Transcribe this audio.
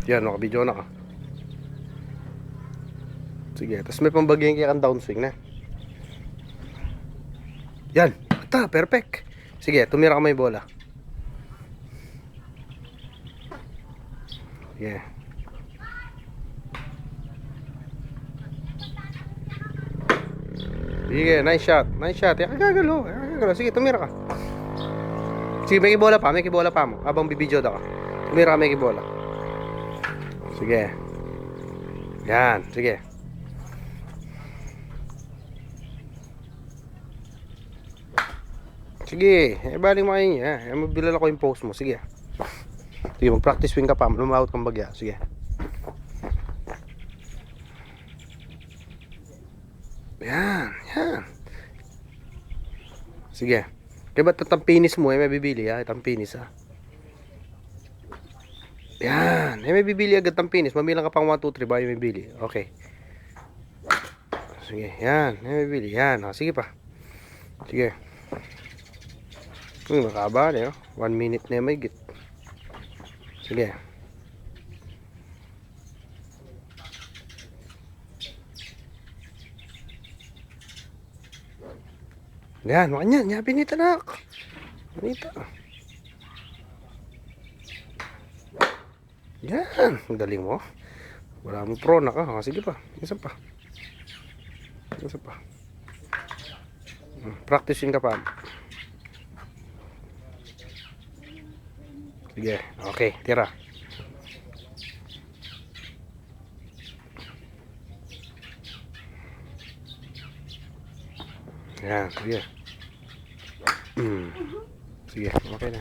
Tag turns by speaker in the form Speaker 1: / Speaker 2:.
Speaker 1: Yan, nakabidyo na ka. Sige, tapos may pambagyan kaya kang downswing na. Yan, ata, perfect. Sige, tumira ka may bola. Sige. Sige, nice shot. Nice shot. Yan, kagalo. Sige, tumira ka. Sige, may kibola pa. May kibola pa mo. Habang bibidyo daw ka. Tumira ka may kibola. Sige. Yan, sige. Sige, baling mo kayo niya. Mabilala ko yung post mo. Sige. Sige, mag-practice swing ka pa. Lumawat kang bagya. Sige. Yan, yan. Sige. Kaya ba't tampinis mo may bibili ha? Tampinis ha. Yan. May bibili agad tampinis. Mamilang ka pang 1, 2, 3 ba yung bibili? Okay. Sige, yan. May bibili. Yan. Sige pa. Sige. Makaba na yun. 1 minute na may git. Sige. Yan, makanyan. Yan, pinita na. Pinita. Yan. Ang galing mo. Wala mo pro na ka. Sige pa. Isa pa. Isa pa. Practicing ka pa. Sige. Okay. Tira. Yan. Sige. Sige. Okay na.